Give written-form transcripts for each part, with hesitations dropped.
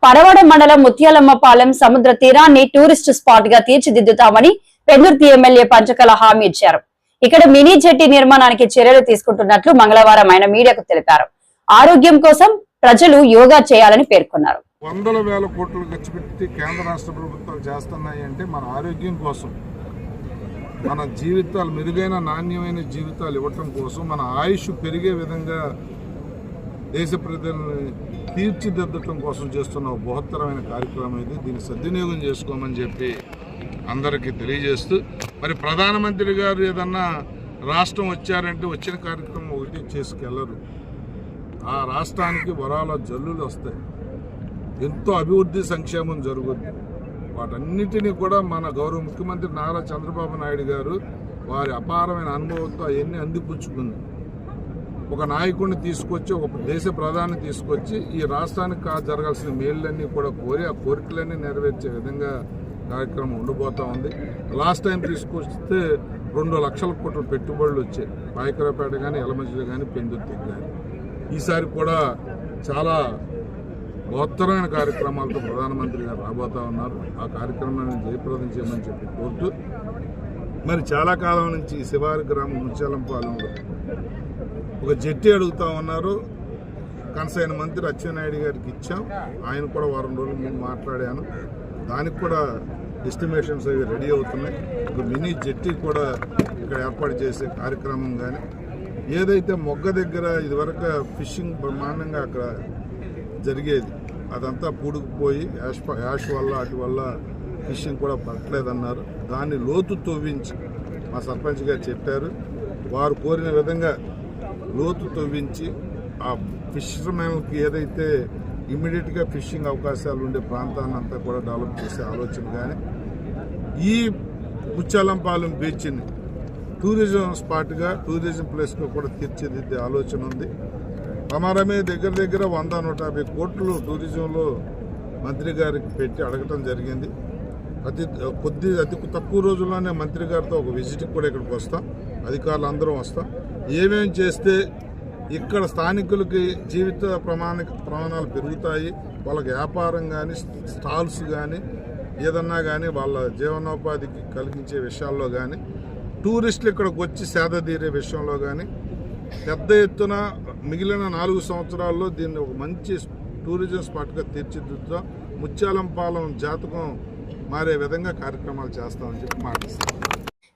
పరవడ మండలం ముత్యాలమ్మపాలెం సముద్ర తీరాన్ని టూరిస్ట్ స్పాట్ గా తీర్చిదిద్దుతామని పెందుర్తి ఎమ్మెల్యే పంచకల హామీ ఇచ్చారు. ఇక్కడ మినీ జెట్టి నిర్మాణానికి చర్యలు తీసుకుంటున్నట్లు మంగళవారం ఆయన మీడియాకు తెలిపారు. ఆరోగ్యం కోసం ప్రజలు యోగా చేయాలని పేర్కొన్నారు. వందల వేల కోట్లు ఖర్చు పెట్టి కేంద్ర రాష్ట్ర ప్రభుత్వాలు చేస్తున్నాయి అంటే మన ఆరోగ్యం కోసం, మన జీవితాలు మెరుగైన నాణ్యమైన జీవితాలు ఇవ్వటం కోసం, మన ఆయుష్ పెరిగే విధంగా దేశ ప్రజల్ని తీర్చిదిద్దటం కోసం చేస్తున్న బృహత్తరమైన కార్యక్రమం ఇది. దీన్ని సద్వినియోగం చేసుకోమని చెప్పి అందరికీ తెలియజేస్తూ, మరి ప్రధానమంత్రి గారు ఏదన్నా రాష్ట్రం వచ్చారంటే వచ్చిన కార్యక్రమం ఒకటి చేసుకెళ్లరు. ఆ రాష్ట్రానికి వరాల జల్లులు వస్తాయి, ఎంతో అభివృద్ధి సంక్షేమం జరుగుద్ది. వాటన్నిటినీ కూడా మన గౌరవ ముఖ్యమంత్రి నారా చంద్రబాబు నాయుడు గారు వారి అపారమైన అనుభవంతో అవన్నీ అందిపుచ్చుకుంది. ఒక నాయకుడిని తీసుకొచ్చి, ఒక దేశ ప్రధాని తీసుకొచ్చి ఈ రాష్ట్రానికి జరగాల్సిన మేళ్ళన్నీ కూడా కోరి ఆ కోరికలన్నీ నెరవేర్చే విధంగా కార్యక్రమం ఉండబోతా ఉంది. లాస్ట్ టైం తీసుకొస్తే 2 లక్షల కోట్ల పెట్టుబడులు వచ్చాయి, పాయకరాపేట కానీ, ఎలమంచిలి కానీ, పెందుర్తికి కానీ. ఈసారి కూడా చాలా బృహత్తరమైన కార్యక్రమాలతో ప్రధానమంత్రి గారు రాబోతా ఉన్నారు. ఆ కార్యక్రమాన్ని జయప్రదం చేయమని చెప్పి కోరుతూ, మరి చాలా కాలం నుంచి శివారి గ్రామం ముత్యాలంపాలెంలో ఒక జెట్టి అడుగుతా ఉన్నారు. కనసైన మంత్రి అచ్చెన్నాయుడు గారికి ఇచ్చాం. ఆయన కూడా వారం రోజుల ముందు మాట్లాడాను. దానికి కూడా ఎస్టిమేషన్స్ అవి రెడీ అవుతున్నాయి. ఒక మినీ జెట్టి కూడా ఇక్కడ ఏర్పాటు చేసే కార్యక్రమం కానీ, ఏదైతే మొగ్గ దగ్గర ఇదివరకు ఫిషింగ్ బ్రహ్మాండంగా అక్కడ జరిగేది, అదంతా పూడుకుపోయి యాష్ వల్ల వాటి వల్ల ఫిషింగ్ కూడా పట్టలేదన్నారు. దాన్ని లోతు తవ్వించి మా సర్పంచ్ గారు చెప్పారు. వారు కోరిన విధంగా లోతు తవ్వించి ఆ ఫిషర్మెన్కి ఏదైతే ఇమ్మీడియట్గా ఫిషింగ్ అవకాశాలు ఉండే ప్రాంతాన్ని అంతా కూడా డెవలప్ చేసే ఆలోచన కానీ, ఈ ముత్యాలంపాలెం బీచ్ని టూరిజం స్పాట్గా, టూరిజం ప్లేస్గా కూడా తీర్చిదిద్దే ఆలోచన ఉంది. ప్రమాదమే దగ్గర 100-150 కోట్లు టూరిజంలో మంత్రి గారికి పెట్టి అడగటం జరిగింది. అతి తక్కువ రోజుల్లోనే మంత్రి గారితో ఒక విజిట్కి కూడా ఇక్కడికి వస్తాం, అధికారులు అందరం వస్తాం. ఏమేమి చేస్తే ఇక్కడ స్థానికులకి జీవిత ప్రమాణాలు పెరుగుతాయి, వాళ్ళకి వ్యాపారం కానీ, స్టాల్స్ కానీ, ఏదన్నా కానీ వాళ్ళ జీవనోపాధికి కలిగించే విషయాల్లో కానీ, టూరిస్టులు ఇక్కడికి వచ్చి సేద తీరే విషయంలో కానీ పెద్ద ఎత్తున మిగిలిన 4 సంవత్సరాల్లో దీన్ని ఒక మంచి టూరిజం స్పాట్గా తీర్చిదిద్దుతాం. ముత్యాలంపాలెం జాతకం మారే విధంగా కార్యక్రమాలు చేస్తామని చెప్పి మాట్లాడుతాం.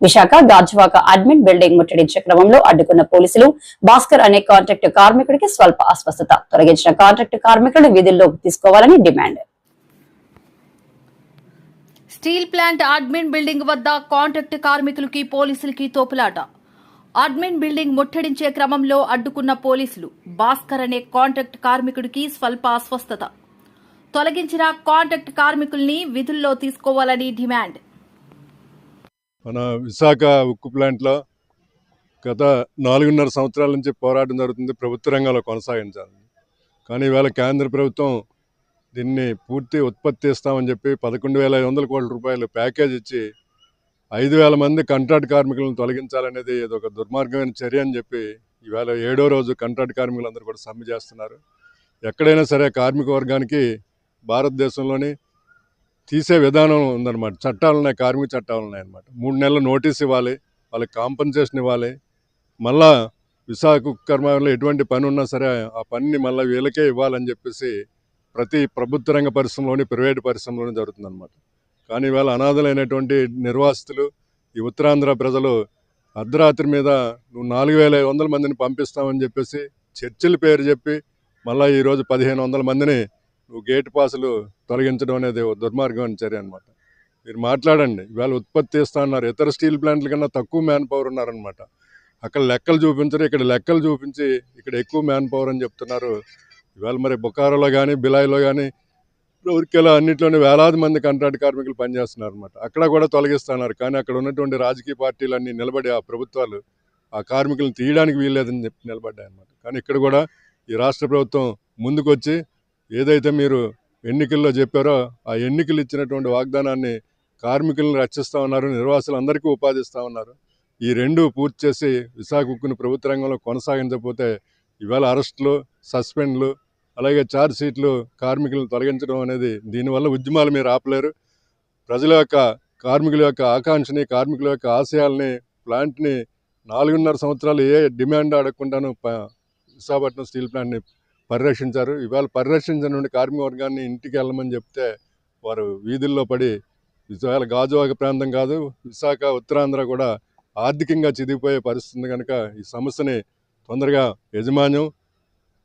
విశాఖ గాజువాక అడ్మిన్ బిల్డింగ్ ముట్టడించే క్రమంలో అడ్డుకున్న పోలీసులు భాస్కర్ అనే కాంట్రాక్టు కార్మికుడికి స్వల్ప అస్వస్థత. తొలగించిన కాంట్రాక్టు కార్మికులను విధుల్లోకి తీసుకోవాలని demand. Steel plant admin building వద్ద కాంట్రాక్టు కార్మికులకి పోలీసులకి తోపులాట. అడ్మిన్ బిల్డింగ్ ముట్టడించే క్రమంలో అడ్డుకున్న పోలీసులు భాస్కర్ అనే కాంట్రాక్టు కార్మికుడికి స్వల్ప అస్వస్థత. తొలగించిన కాంట్రాక్టు కార్మికుల్ని విధుల్లో తీసుకోవాలని డిమాండ్. మన విశాఖ ఉక్కు ప్లాంట్లో గత 4.5 సంవత్సరాల నుంచి పోరాటం జరుగుతుంది, ప్రభుత్వ రంగంలో కొనసాగించాలి. కానీ ఈవేళ కేంద్ర ప్రభుత్వం దీన్ని పూర్తి ఉత్పత్తి ఇస్తామని చెప్పి 11,500 కోట్ల రూపాయలు ప్యాకేజ్ ఇచ్చి 5,000 మంది కాంట్రాక్ట్ కార్మికులను తొలగించాలనేది ఒక దుర్మార్గమైన చర్య అని చెప్పి ఈవేళ 7వ రోజు కాంట్రాక్ట్ కార్మికులందరూ కూడా సమ్మె చేస్తున్నారు. ఎక్కడైనా సరే కార్మిక వర్గానికి భారతదేశంలోని తీసే విధానం ఉందన్నమాట. చట్టాలు ఉన్నాయి, కార్మిక చట్టాలు ఉన్నాయన్నమాట. 3 నెలల నోటీస్ ఇవ్వాలి, వాళ్ళకి కాంపన్సేషన్ ఇవ్వాలి. మళ్ళా విశాఖ కర్మాగారంలో ఎటువంటి పని ఉన్నా సరే ఆ పనిని మళ్ళీ వీళ్ళకే ఇవ్వాలని చెప్పేసి ప్రతి ప్రభుత్వ రంగ పరిశ్రమలోని, ప్రైవేటు పరిశ్రమలోని జరుగుతుందన్నమాట. కానీ ఇవాళ అనాథలైనటువంటి నిర్వాసితులు, ఈ ఉత్తరాంధ్ర ప్రజలు అర్ధరాత్రి మీద నువ్వు 4,500 మందిని పంపిస్తామని చెప్పేసి చర్చల పేరు చెప్పి మళ్ళీ ఈరోజు 1,500 మందిని నువ్వు గేట్ పాసులు తొలగించడం అనేది దుర్మార్గమైన చర్య అనమాట. మీరు మాట్లాడండి, ఇవాళ ఉత్పత్తి ఇస్తా అన్నారు. ఇతర స్టీల్ ప్లాంట్ల కన్నా తక్కువ మ్యాన్ పవర్ ఉన్నారనమాట. అక్కడ లెక్కలు చూపించరు, ఇక్కడ లెక్కలు చూపించి ఇక్కడ ఎక్కువ మ్యాన్ పవర్ అని చెప్తున్నారు. ఇవాళ మరి బొకారోలో కానీ, బిలాయిలో కానీ, రౌర్కెలా అన్నింటిలోనే వేలాది మంది కాంట్రాక్ట్ కార్మికులు పనిచేస్తున్నారు అనమాట. అక్కడ కూడా తొలగిస్తున్నారు. కానీ అక్కడ ఉన్నటువంటి రాజకీయ పార్టీలన్నీ నిలబడి ఆ ప్రభుత్వాలు ఆ కార్మికులను తీయడానికి వీల్లేదని చెప్పి నిలబడ్డాయి అనమాట. కానీ ఇక్కడ కూడా ఈ రాష్ట్ర ప్రభుత్వం ముందుకొచ్చి ఏదైతే మీరు ఎన్నికల్లో చెప్పారో ఆ ఎన్నికలు ఇచ్చినటువంటి వాగ్దానాన్ని కార్మికులను రక్షిస్తూ ఉన్నారు, నిర్వాసులందరికీ ఉపాధి ఇస్తూ ఉన్నారు. ఈ రెండు పూర్తి చేసి విశాఖ ఉక్కును ప్రభుత్వ రంగంలో కొనసాగించకపోతే ఇవాళ అరెస్టులు, సస్పెండ్లు, అలాగే ఛార్జ్ షీట్లు కార్మికులను తొలగించడం అనేది దీనివల్ల ఉద్యమాలు మీరు ఆపలేరు. ప్రజల యొక్క, కార్మికుల యొక్క ఆకాంక్షని, కార్మికుల యొక్క ఆశయాల్ని, ప్లాంట్ని 4.5 సంవత్సరాలు ఏ డిమాండ్ అడగకుండాను విశాఖపట్నం స్టీల్ ప్లాంట్ని పరిరక్షించారు. ఇవాళ పరిరక్షించిన కార్మిక వర్గాన్ని ఇంటికి వెళ్ళమని చెప్తే వారు వీధుల్లో పడి, ఇవాళ గాజువాక ప్రాంతం కాదు, విశాఖ ఉత్తరాంధ్ర కూడా ఆర్థికంగా చిదిగిపోయే పరిస్థితి కనుక ఈ సమస్యని తొందరగా యాజమాన్యం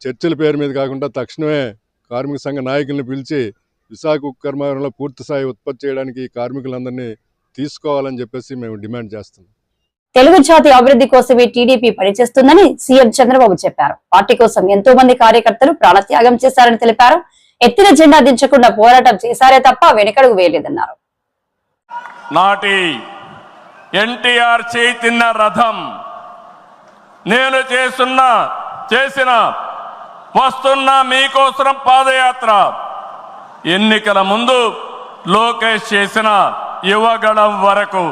చర్చల పేరు మీద కాకుండా తక్షణమే కార్మిక సంఘ నాయకుల్ని పిలిచి విశాఖ ఉక్కు కర్మాగారంలో పూర్తి స్థాయి ఉత్పత్తి చేయడానికి కార్మికులందరినీ తీసుకోవాలని చెప్పేసి మేము డిమాండ్ చేస్తున్నాం. తెలుగు జాతి అభివృద్ధి కోసమే టీడీపీ పనిచేస్తుందని సీఎం చంద్రబాబు చెప్పారు. పార్టీ కోసం ఎంతో మంది కార్యకర్తలు ప్రాణత్యాగం చేశారని తెలిపారు. ఎత్తిన జెండా దించకుండా పోరాటం చేశారే తప్ప వెనకడుగు వేయలేదన్నారు. నాటి ఎన్టీఆర్ చేతిన్న రథం నేను చేసిన వస్తున్న మీకోసం పాదయాత్ర, ఎన్నికల ముందు లోకేష్ చేసిన యువగళం వరకు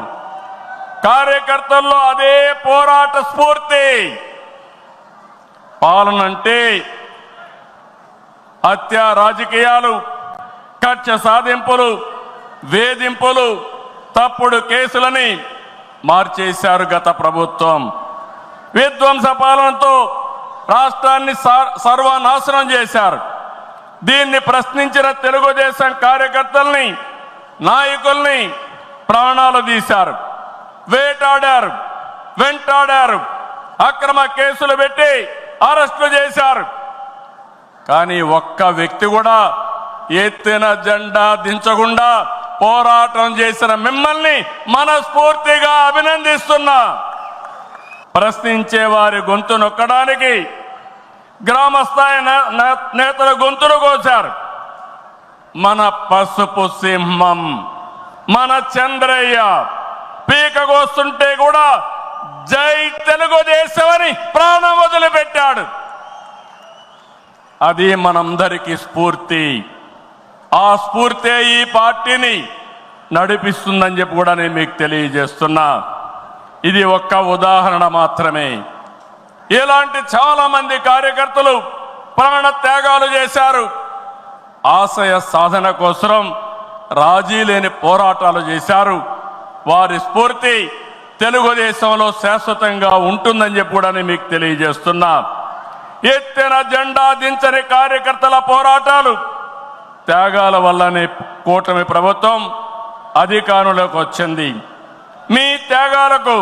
కార్యకర్తల్లో అదే పోరాట స్ఫూర్తి. పాలనంటే హత్య రాజకీయాలు, కక్ష సాధింపులు, వేధింపులు, తప్పుడు కేసులని మార్చేశారు గత ప్రభుత్వం. విధ్వంస పాలనతో రాష్ట్రాన్ని సర్వనాశనం చేశారు. దీన్ని ప్రశ్నించిన తెలుగుదేశం కార్యకర్తల్ని, నాయకుల్ని ప్రాణాలు తీశారు, వేటాడారు, వెంటాడారు, అక్రమ కేసులు పెట్టి అరెస్టులు చేశారు. కానీ ఒక్క వ్యక్తి కూడా ఎత్తిన జెండా దించకుండా పోరాటం చేసిన మిమ్మల్ని మనస్ఫూర్తిగా అభినందిస్తున్నా. ప్రశ్నించే వారి గొంతు నొక్కడానికి గ్రామస్థాయి నేతల గొంతులు కోశారు. మన పసుపు సింహం, మన చంద్రయ్య పీకగోస్తుంటే కూడా జై తెలుగుదేశం అని ప్రాణం వదిలిపెట్టాడు. అది మనందరికీ స్ఫూర్తి. ఆ స్ఫూర్తే ఈ పార్టీని నడిపిస్తుందని చెప్పి కూడా నేను మీకు తెలియజేస్తున్నా. ఇది ఒక్క ఉదాహరణ మాత్రమే. ఇలాంటి చాలా మంది కార్యకర్తలు ప్రాణ త్యాగాలు చేశారు. ఆశయ సాధన కోసం రాజీ లేని పోరాటాలు చేశారు. వారి స్ఫూర్తి తెలుగుదేశంలో శాశ్వతంగా ఉంటుందని చెప్పి కూడా నేను మీకు తెలియజేస్తున్నా. ఎత్తిన జెండా దించని కార్యకర్తల పోరాటాలు, త్యాగాల వల్లనే కూటమి ప్రభుత్వం అధికారంలోకి వచ్చింది. మీ త్యాగాలకు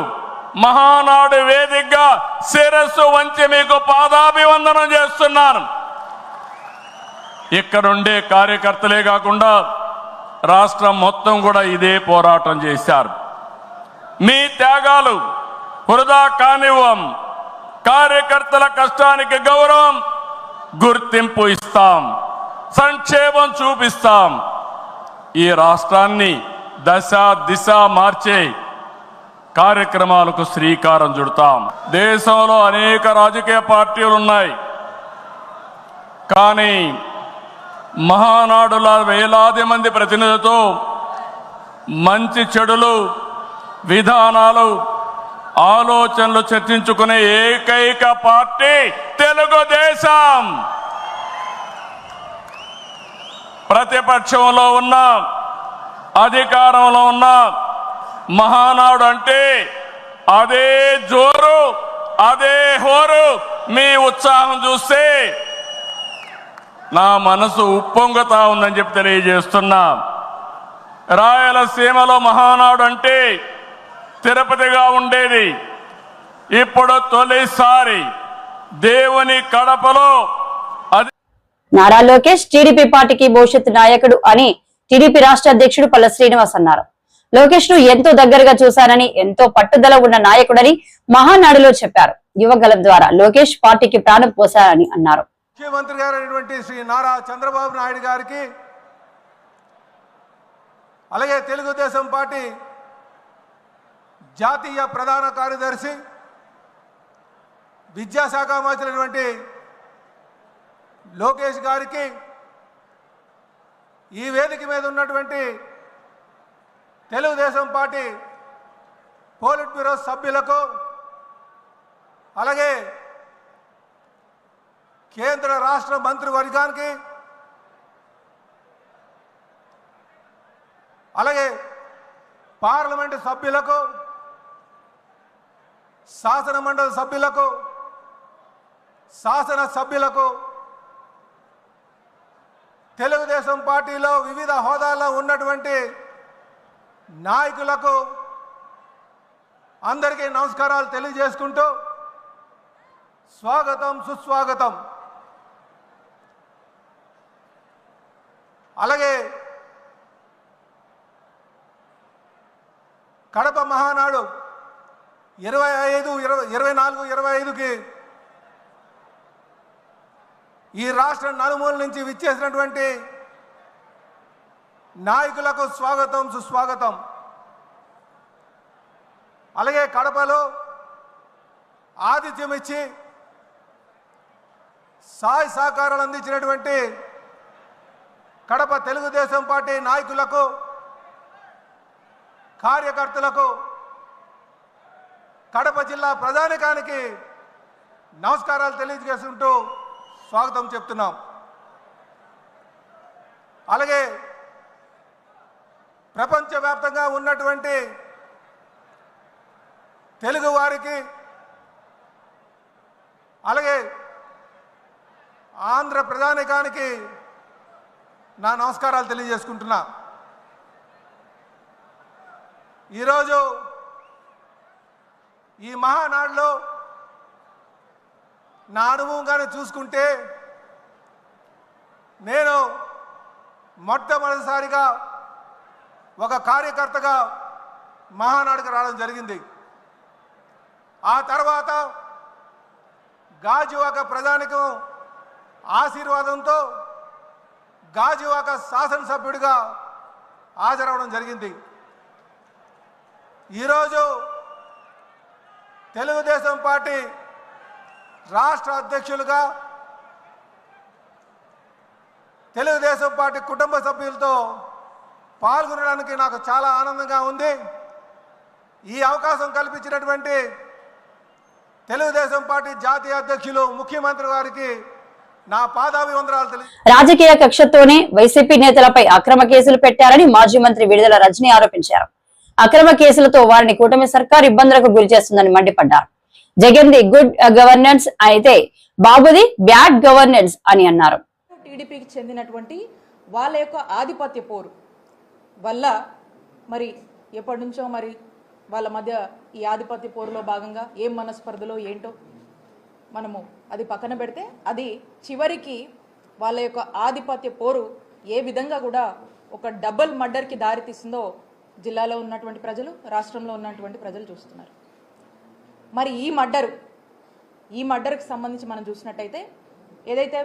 మహానాడు వేదికగా శిరస్సు వంచి మీకు పాదాభివందనం చేస్తున్నాను. ఇక్కడుండే కార్యకర్తలే కాకుండా రాష్ట్రం మొత్తం కూడా ఇదే పోరాటం చేశారు. మీ త్యాగాలు వృధా కానివ్వం. కార్యకర్తల కష్టానికి గౌరవం, గుర్తింపు ఇస్తాం, సంక్షేమం చూపిస్తాం. ఈ రాష్ట్రాన్ని దశ దిశ మార్చే కార్యక్రమాలకు శ్రీకారం చుడతాం. దేశంలో అనేక రాజకీయ పార్టీలు ఉన్నాయి. కానీ మహానాడుల వేలాది మంది ప్రతినిధులతో మంచి చెడులు, విధానాలు, ఆలోచనలు చర్చించుకునే ఏకైక పార్టీ తెలుగుదేశం. ప్రతిపక్షంలో ఉన్న, అధికారంలో ఉన్న మహానాడు అంటే అదే జోరు, అదే హోరు. మీ ఉత్సాహం చూస్తే నా మనసు ఉప్పొంగుతా ఉందని చెప్పి తెలియజేస్తున్నా. రాయలసీమలో మహానాడు అంటే తిరుపతిగా ఉండేది. ఇప్పుడు తొలిసారి దేవుని కడపలో నారా లోకేష్ టీడీపీ పార్టీకి భవిష్యత్తు నాయకుడు అని టీడీపీ రాష్ట్ర అధ్యక్షుడు పల్ల శ్రీనివాస్ అన్నారు. లోకేష్ ను ఎంతో దగ్గరగా చూశానని, ఎంతో పట్టుదల ఉన్న నాయకుడని మహానాడులో చెప్పారు. యువగలం ద్వారా లోకేష్ పార్టీకి ప్రాణం పోశారని అన్నారు. ముఖ్యమంత్రి గారైనటువంటి శ్రీ నారా చంద్రబాబు నాయుడు గారికి, అలాగే తెలుగుదేశం పార్టీ జాతీయ ప్రధాన కార్యదర్శి, విద్యాశాఖ మంత్రి లోకేష్ గారికి, ఈ వేదిక మీద ఉన్నటువంటి తెలుగుదేశం పార్టీ పోలిట్ బ్యూరో సభ్యులకు, అలాగే కేంద్ర రాష్ట్ర మంత్రివర్గానికి, అలాగే పార్లమెంటు సభ్యులకు, శాసన మండలి సభ్యులకు, శాసన సభ్యులకు, తెలుగుదేశం పార్టీలో వివిధ హోదాల్లో ఉన్నటువంటి నాయకులకు అందరికీ నమస్కారాలు తెలియజేసుకుంటూ స్వాగతం, సుస్వాగతం. అలాగే కడప మహానాడు 24-25కి ఈ రాష్ట్ర నలుమూల నుంచి విచ్చేసినటువంటి నాయకులకు స్వాగతం, సుస్వాగతం. అలాగే కడపలో ఆతిథ్యం ఇచ్చి సహాయ సహకారాలు అందించినటువంటి కడప తెలుగుదేశం పార్టీ నాయకులకు, కార్యకర్తలకు, కడప జిల్లా ప్రజానికానికి నమస్కారాలు తెలియజేసుకుంటూ స్వాగతం చెప్తున్నాం. అలాగే ప్రపంచవ్యాప్తంగా ఉన్నటువంటి తెలుగు వారికి, అలాగే ఆంధ్ర ప్రజానికానికి నా నమస్కారాలు తెలియజేసుకుంటున్నా. ఈరోజు ఈ మహానాడులో నా అనుభవంగానే చూసుకుంటే నేను మొట్టమొదటిసారిగా ఒక కార్యకర్తగా మహానాడుకు రావడం జరిగింది. ఆ తర్వాత గాజువాక ప్రజానికం ఆశీర్వాదంతో గాజువాక శాసనసభ్యుడిగా హాజరవడం జరిగింది. ఈరోజు తెలుగుదేశం పార్టీ రాష్ట్ర అధ్యక్షులుగా తెలుగుదేశం పార్టీ కుటుంబ సభ్యులతో పాల్గొనడానికి నాకు చాలా ఆనందంగా ఉంది. ఈ అవకాశం కల్పించినటువంటి తెలుగుదేశం పార్టీ జాతీయ అధ్యక్షులు, ముఖ్యమంత్రి గారికి నా పాదాభివందనాలు రాజకీయ కక్షతోనే వైసీపీ నేతలపై అక్రమ కేసులు పెట్టారని మాజీ మంత్రి విడుదల రజనీ ఆరోపించారు. అక్రమ కేసులతో వారిని కూటమి సర్కార్ ఇబ్బందులకు గురి చేస్తుందని మండిపడ్డారు. జగన్ ది గుడ్ గవర్నెన్స్ అయితే బాబుది బ్యాడ్ గవర్నెన్స్ అని అన్నారు. టీడీపీకి చెందినటువంటి వాళ్ళ యొక్క ఆధిపత్య పోరు వల్ల మరి ఎప్పటి నుంచో మరి వాళ్ళ మధ్య ఈ ఆధిపత్య పోరులో భాగంగా ఏం మనస్పర్ధలో ఏంటో మనము అది పక్కన పెడితే, అది చివరికి వాళ్ళ యొక్క ఆధిపత్య పోరు ఏ విధంగా కూడా ఒక డబుల్ మర్డర్కి దారితీస్తుందో జిల్లాలో ఉన్నటువంటి ప్రజలు, రాష్ట్రంలో ఉన్నటువంటి ప్రజలు చూస్తున్నారు. మరి ఈ మర్డర్కి సంబంధించి మనం చూసినట్టయితే ఏదైతే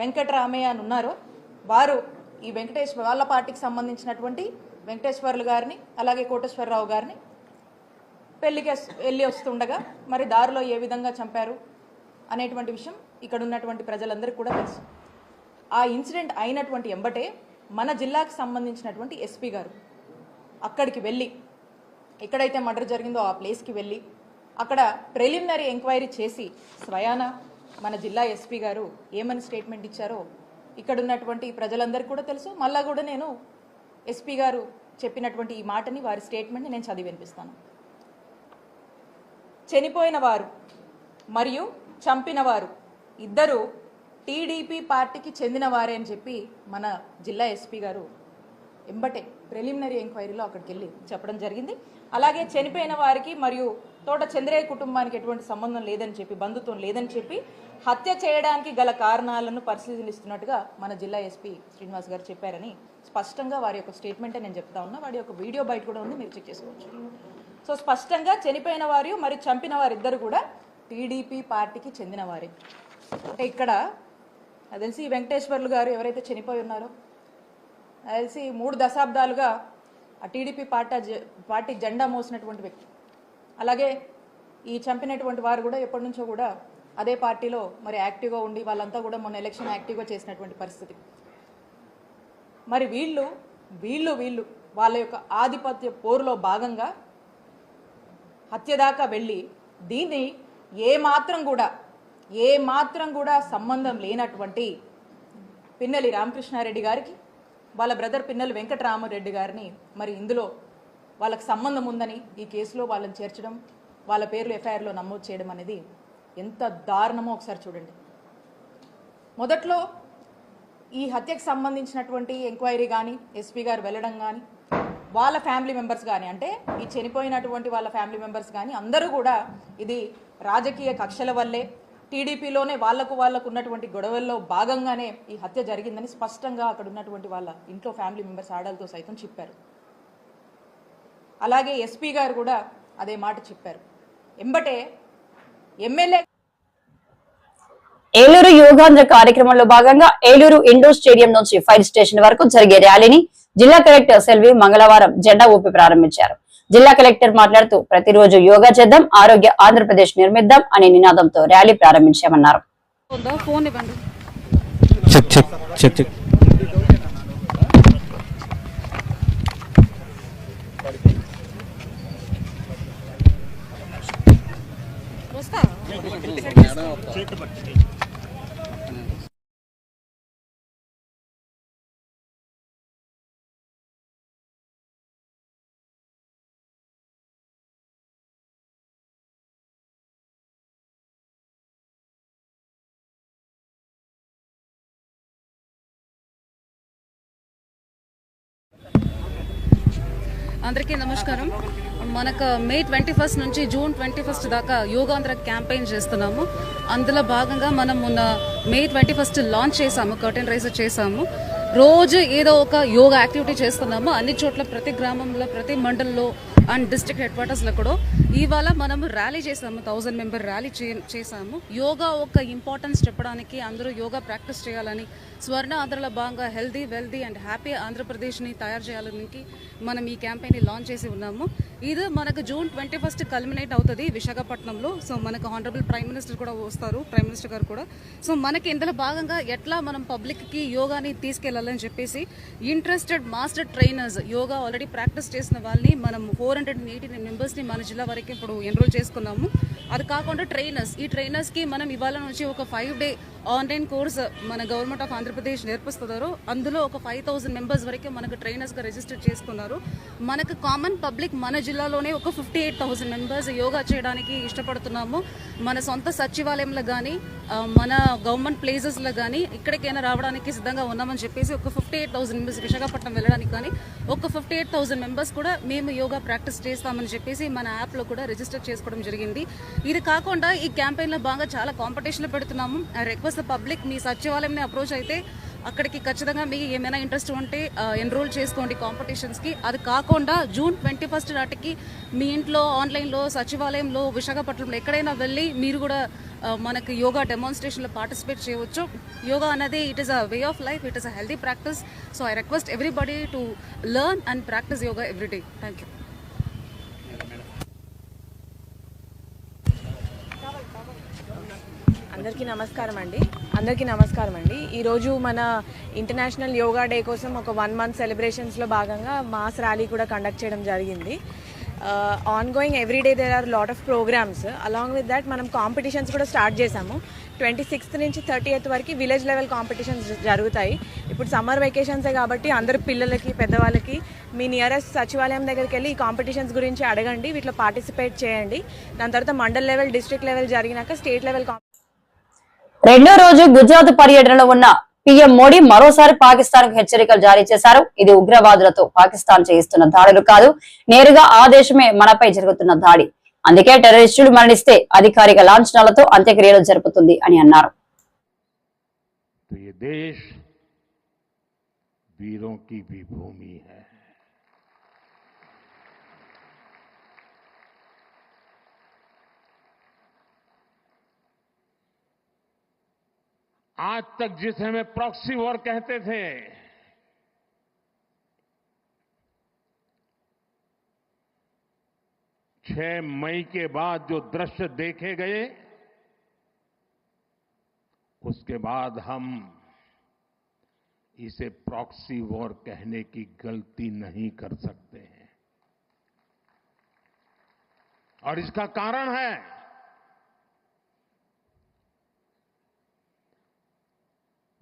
వెంకటరామయ్య అని ఉన్నారో వారు ఈ వాళ్ళ పార్టీకి సంబంధించినటువంటి వెంకటేశ్వర్లు గారిని, అలాగే కోటేశ్వరరావు గారిని పెళ్లికి వెళ్ళి వస్తుండగా మరి దారిలో ఏ విధంగా చంపారు అనేటువంటి విషయం ఇక్కడ ఉన్నటువంటి ప్రజలందరికీ కూడా తెలుసు. ఆ ఇన్సిడెంట్ అయినటువంటి ఎంబటే మన జిల్లాకి సంబంధించినటువంటి ఎస్పీ గారు అక్కడికి వెళ్ళి, ఎక్కడైతే మర్డర్ జరిగిందో ఆ ప్లేస్కి వెళ్ళి అక్కడ ప్రిలిమినరీ ఎంక్వైరీ చేసి స్వయాన మన జిల్లా ఎస్పీ గారు ఏమని స్టేట్మెంట్ ఇచ్చారో ఇక్కడ ఉన్నటువంటి ప్రజలందరికీ కూడా తెలుసు. మళ్ళా కూడా నేను ఎస్పీ గారు చెప్పినటువంటి ఈ మాటని, వారి స్టేట్మెంట్ని నేను చదివి వినిపిస్తాను. చనిపోయిన వారు మరియు చంపిన వారు ఇద్దరు టీడీపీ పార్టీకి చెందిన వారే అని చెప్పి మన జిల్లా ఎస్పీ గారు ఎంబటే ప్రిలిమినరీ ఎంక్వైరీలో అక్కడికి వెళ్ళి చెప్పడం జరిగింది. అలాగే చనిపోయిన వారికి మరియు తోట చంద్రయ్య కుటుంబానికి ఎటువంటి సంబంధం లేదని చెప్పి, బంధుత్వం లేదని చెప్పి హత్య చేయడానికి గల కారణాలను పరిశీలిస్తున్నట్టుగా మన జిల్లా ఎస్పీ శ్రీనివాస్ గారు చెప్పారని స్పష్టంగా వారి యొక్క స్టేట్మెంటే నేను చెప్తా ఉన్నా. వాడి యొక్క వీడియో బయట కూడా ఉంది, మీరు చెక్ చేసుకోవచ్చు. సో స్పష్టంగా చనిపోయిన వారు మరియు చంపిన వారిద్దరు కూడా టీడీపీ పార్టీకి చెందిన వారే. అంటే ఇక్కడ నాకు తెలిసి వెంకటేశ్వర్లు గారు ఎవరైతే చనిపోయి ఉన్నారో, నాకు తెలిసి 3 దశాబ్దాలుగా ఆ టీడీపీ పార్టీ జెండా మోసినటువంటి వ్యక్తి. అలాగే ఈ చంపినటువంటి వారు కూడా ఎప్పటి నుంచో కూడా అదే పార్టీలో మరి యాక్టివ్గా ఉండి వాళ్ళంతా కూడా మొన్న ఎలక్షన్ యాక్టివ్గా చేసినటువంటి పరిస్థితి. మరి వీళ్ళు వాళ్ళ యొక్క ఆధిపత్య పోరులో భాగంగా హత్య దాకా వెళ్ళి దీన్ని ఏమాత్రం కూడా సంబంధం లేనటువంటి పిన్నెల్లి రామకృష్ణారెడ్డి గారికి వాళ్ళ బ్రదర్ పిన్నెల్లి వెంకటరామరెడ్డి గారిని మరి ఇందులో వాళ్ళకి సంబంధం ఉందని ఈ కేసులో వాళ్ళని చేర్చడం, వాళ్ళ పేర్లు ఎఫ్ఐఆర్లో నమోదు చేయడం అనేది ఎంత దారుణమో ఒకసారి చూడండి. మొదట్లో ఈ హత్యకు సంబంధించినటువంటి ఎంక్వైరీ కానీ ఎస్పీ గారు వెళ్ళడం కానీ వాళ్ళ ఫ్యామిలీ మెంబర్స్ కానీ, అంటే ఈ చనిపోయినటువంటి వాళ్ళ ఫ్యామిలీ మెంబర్స్ కానీ అందరూ కూడా ఇది రాజకీయ కక్షల వల్లే, టీడీపీలోనే వాళ్ళకు ఉన్నటువంటి గొడవల్లో భాగంగానే ఈ హత్య జరిగిందని స్పష్టంగా అక్కడ ఉన్నటువంటి వాళ్ళ ఇంట్లో ఫ్యామిలీ మెంబర్స్ ఆడలతో సైతం చెప్పారు. అలాగే ఎస్పీ గారు కూడా అదే మాట చెప్పారు. ఎంబటే ఎమ్మెల్యే ఏలూరు యోగాంధ్ర కార్యక్రమంలో భాగంగా ఏలూరు ఇండోర్ స్టేడియం నుంచి ఫైర్ స్టేషన్ వరకు జరిగే ర్యాలీని జిల్లా కలెక్టర్ సెల్వి మంగళవారం జెండా ఊపి ప్రారంభించారు. జిల్లా కలెక్టర్ మాట్లాడుతూ ప్రతిరోజు యోగా చేద్దాం, ఆరోగ్య ఆంధ్రప్రదేశ్ నిర్మిద్దాం అనే నినాదంతో ర్యాలీ ప్రారంభించామన్నారు. అందరికీ నమస్కారం. మనకు మే 21 నుంచి జూన్ 21 దాకా యోగాంధ్ర క్యాంపెయిన్ చేస్తున్నాము. అందులో భాగంగా మనం మొన్న మే 21 లాంచ్ చేసాము, కర్టెన్ రైజ్ చేసాము. రోజు ఏదో ఒక యోగా యాక్టివిటీ చేస్తున్నాము. అన్ని చోట్ల, ప్రతి గ్రామంలో, ప్రతి మండలంలో అండ్ డిస్ట్రిక్ట్ హెడ్ క్వార్టర్స్లో కూడా ఇవాళ మనం ర్యాలీ చేసాము, 1000 మెంబర్ ర్యాలీ చేసాము. యోగా ఒక ఇంపార్టెన్స్ చెప్పడానికి, అందరూ యోగా ప్రాక్టీస్ చేయాలని, స్వర్ణ ఆంధ్రలో భాగంగా హెల్దీ, వెల్దీ అండ్ హ్యాపీ ఆంధ్రప్రదేశ్ని తయారు చేయాలని మనం ఈ క్యాంపెయిన్ని లాంచ్ చేసి ఉన్నాము. ఇది మనకు జూన్ 21 కల్మినేట్ అవుతుంది విశాఖపట్నంలో. సో మనకు హానరబుల్ ప్రైమ్ మినిస్టర్ కూడా వస్తారు, ప్రైమ్ మినిస్టర్ గారు కూడా. సో మనకి ఇందులో భాగంగా ఎట్లా మనం పబ్లిక్కి యోగాని తీసుకెళ్లాలని చెప్పేసి interested master trainers, yoga already practice చేసిన వాళ్ళని మనం 480 మెంబర్స్ని మన జిల్లా వరకు ఇప్పుడు ఎన్రోల్ చేసుకున్నాము. అది కాకుండా ఈ ట్రైనర్స్కి మనం ఇవాళ నుంచి ఒక 5-day ఆన్లైన్ కోర్స్ మన గవర్నమెంట్ ఆఫ్ ఆంధ్రప్రదేశ్ నేర్పిస్తున్నారు. అందులో ఒక 5000 మెంబర్స్ వరకు మనకు ట్రైనర్స్గా రిజిస్టర్ చేసుకున్నారు. మనకు కామన్ పబ్లిక్ మన జిల్లాలోనే ఒక 58,000 మెంబర్స్ యోగా చేయడానికి ఇష్టపడుతున్నాము. మన సొంత సచివాలయంలో కానీ, మన గవర్నమెంట్ ప్లేసెస్లో కానీ ఇక్కడికైనా రావడానికి సిద్ధంగా ఉన్నామని చెప్పేసి ఒక 58,000 మెంబర్స్ విశాఖపట్నం వెళ్ళడానికి కానీ ఒక 58,000 మెంబర్స్ కూడా మేము యోగా ప్రాక్టీస్ చేస్తామని చెప్పేసి మన యాప్లో కూడా రిజిస్టర్ చేసుకోవడం జరిగింది. ఇది కాకుండా ఈ క్యాంపెయిన్లో భాగంగా చాలా కాంపిటీషన్లు పెడుతున్నాము. ఐ రిక్వెస్ట్ ద పబ్లిక్, మీ సచివాలయంని అప్రోచ్ అయితే అక్కడికి ఖచ్చితంగా మీకు ఏమైనా ఇంట్రెస్ట్ ఉంటే ఎన్రోల్ చేసుకోండి కాంపిటీషన్స్కి. అది కాకుండా జూన్ 21 నాటికి మీ ఇంట్లో, ఆన్లైన్లో, సచివాలయంలో, విశాఖపట్నంలో ఎక్కడైనా వెళ్ళి మీరు కూడా మనకి యోగా డెమాన్స్ట్రేషన్లో పార్టిసిపేట్ చేయవచ్చు. యోగా అనేది it is a way of life, it is a healthy practice. So I request everybody to learn and practice yoga every day. Thank you. అందరికీ నమస్కారం అండి. ఈరోజు మన ఇంటర్నేషనల్ యోగా డే కోసం ఒక 1 month సెలబ్రేషన్స్లో భాగంగా మాస్ ర్యాలీ కూడా కండక్ట్ చేయడం జరిగింది. Ongoing every day there are lot of programmes. Along with that మనం కాంపిటీషన్స్ కూడా స్టార్ట్ చేసాము. 26th నుంచి 30th వరకు విలేజ్ లెవెల్ కాంపిటీషన్స్ జరుగుతాయి. ఇప్పుడు సమ్మర్ వెకేషన్సే కాబట్టి అందరు పిల్లలకి, పెద్దవాళ్ళకి మీ నియరెస్ట్ సచివాలయం దగ్గరికి వెళ్ళి ఈ కాంపిటీషన్స్ గురించి అడగండి, వీటిలో పార్టిసిపేట్ చేయండి. దాని తర్వాత మండల్ లెవెల్, డిస్ట్రిక్ట్ లెవెల్ జరిగినాక స్టేట్ లెవెల్. రెండో రోజు గుజరాత్ పర్యటనలో ఉన్న పీఎం మోడీ మరోసారి పాకిస్తాన్ కు హెచ్చరికలు జారీ చేశారు. ఇది ఉగ్రవాదులతో పాకిస్తాన్ చేయిస్తున్న దాడులు కాదు, నేరుగా ఆ దేశమే మనపై జరుగుతున్న దాడి. అందుకే టెర్రరిస్టులు మరణిస్తే అధికారిక లాంఛనాలతో అంత్యక్రియలు జరుపుతుంది అని అన్నారు. आज तक जिसे हमें प्रॉक्सी वॉर कहते थे, 6 मई के बाद जो दृश्य देखे गए, उसके बाद हम इसे प्रॉक्सी वॉर कहने की गलती नहीं कर सकते हैं। और इसका कारण है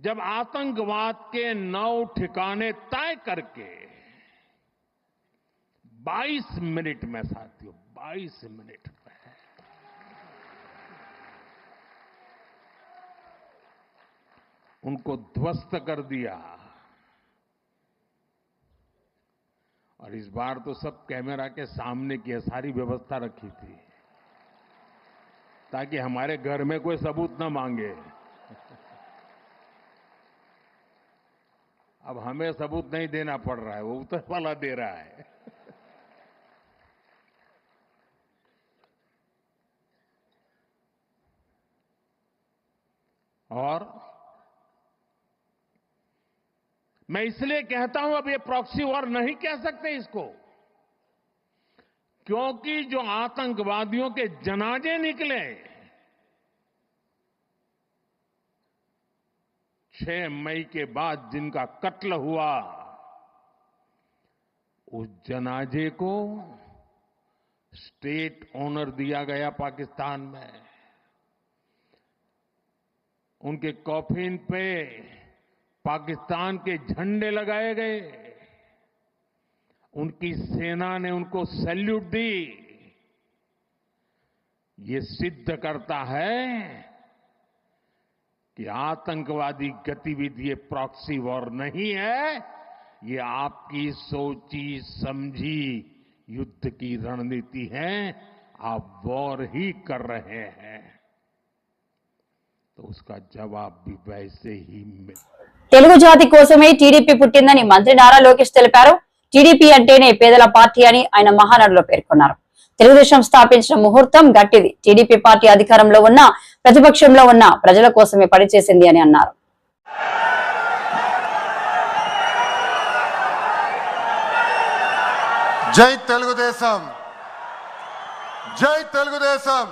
जब आतंकवाद के 9 ठिकाने तय करके 22 मिनट में, साथियों 22 मिनट में उनको ध्वस्त कर दिया। और इस बार तो सब कैमरा के सामने की सारी व्यवस्था रखी थी ताकि हमारे घर में कोई सबूत न मांगे। अब हमें सबूत नहीं देना पड़ रहा है, वो ऊपर वाला दे रहा है। और मैं इसलिए कहता हूं अब ये प्रॉक्सी वॉर नहीं कह सकते इसको, क्योंकि जो आतंकवादियों के जनाजे निकले 6 मई के बाद जिनका कत्ल हुआ, उस जनाजे को स्टेट ऑनर दिया गया पाकिस्तान में। उनके कॉफिन पे पाकिस्तान के झंडे लगाए गए, उनकी सेना ने उनको सैल्यूट दी। ये सिद्ध करता है कि आतंकवादी गतिविधि ये प्रॉक्सी वॉर नहीं है, ये आपकी सोची समझी युद्ध की रणनीति है। आप वॉर ही कर रहे हैं, तो उसका जवाब भी वैसे ही मिल। తెలుగు జాతి కోసమే టీడీపీ పుట్టిందని మంత్రి నారా లోకేష్ తెలిపారు. టీడీపీ అంటేనే పేదల పార్టీ అని ఆయన మహానాడులో పేర్కొన్నారు. తెలుగుదేశం స్థాపించిన ముహూర్తం గట్టిది. టీడీపీ పార్టీ అధికారంలో ఉన్న ప్రతిపక్షంలో ఉన్న ప్రజల కోసమే పనిచేసింది అని అన్నారు. జై తెలుగుదేశం, జై తెలుగుదేశం.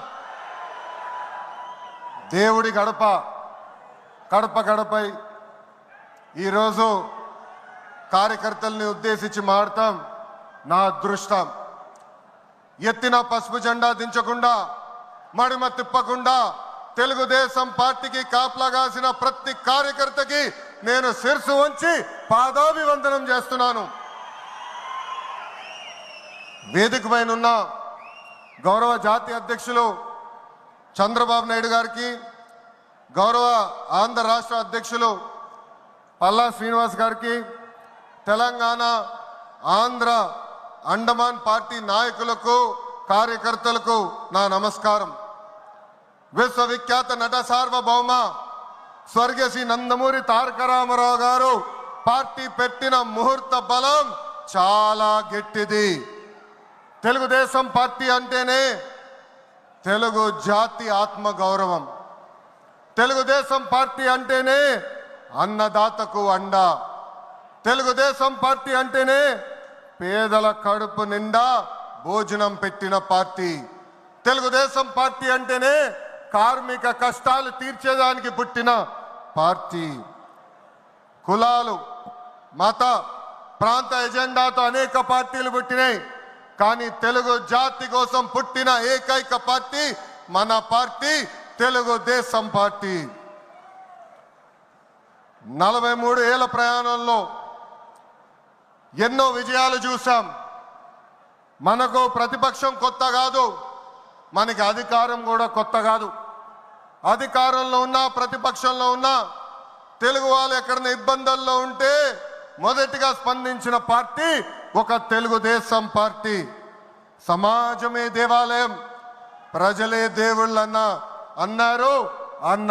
దేవుడి గడప గడప గడపై ఈరోజు కార్యకర్తల్ని ఉద్దేశించి మాట్లాడతాం. నా అదృష్టం, ఎత్తిన పసుపు జెండా దించకుండా, మడిమ తిప్పకుండా తెలుగుదేశం పార్టీకి కాపలాగాసిన ప్రతి కార్యకర్తకి నేను శిరసు వంచి పాదాభివందనం చేస్తున్నాను. వేదిక పైన ఉన్న గౌరవ జాతీయ అధ్యక్షులు చంద్రబాబు నాయుడు గారికి, గౌరవ ఆంధ్ర రాష్ట్ర అధ్యక్షులు పల్లా శ్రీనివాస్ గారికి, తెలంగాణ ఆంధ్ర అండమాన్ పార్టీ నాయకులకు కార్యకర్తలకు నా నమస్కారం. విశ్వవిఖ్యాత నట సార్వభౌమ స్వర్గీయ శ్రీ నందమూరి తారక రామారావు గారు పార్టీ పెట్టిన ముహూర్త బలం చాలా గట్టిది. తెలుగుదేశం పార్టీ అంటేనే తెలుగు జాతి ఆత్మ గౌరవం. తెలుగుదేశం పార్టీ అంటేనే అన్నదాతకు అండ. తెలుగుదేశం పార్టీ అంటేనే పేదల కడుపు నిండా భోజనం పెట్టిన పార్టీ. తెలుగుదేశం పార్టీ అంటేనే కార్మిక కష్టాలు తీర్చేదానికి పుట్టిన పార్టీ. కులాలు, మత, ప్రాంత ఎజెండాతో అనేక పార్టీలు పుట్టినాయి, కానీ తెలుగు జాతి కోసం పుట్టిన ఏకైక పార్టీ మన పార్టీ తెలుగుదేశం పార్టీ. 43 ఏళ్ల ప్రయాణంలో ఎన్నో విజయాలు చూసాం. మనకు ప్రతిపక్షం కొత్త కాదు, మనకి అధికారం కూడా కొత్త కాదు. అధికారంలో ఉన్నా ప్రతిపక్షంలో ఉన్నా తెలుగు వాళ్ళు ఎక్కడైనా ఇబ్బందుల్లో ఉంటే మొదటిగా స్పందించిన పార్టీ ఒక తెలుగుదేశం పార్టీ. సమాజమే దేవాలయం, ప్రజలే దేవుళ్ళన్న అన్నారు అన్న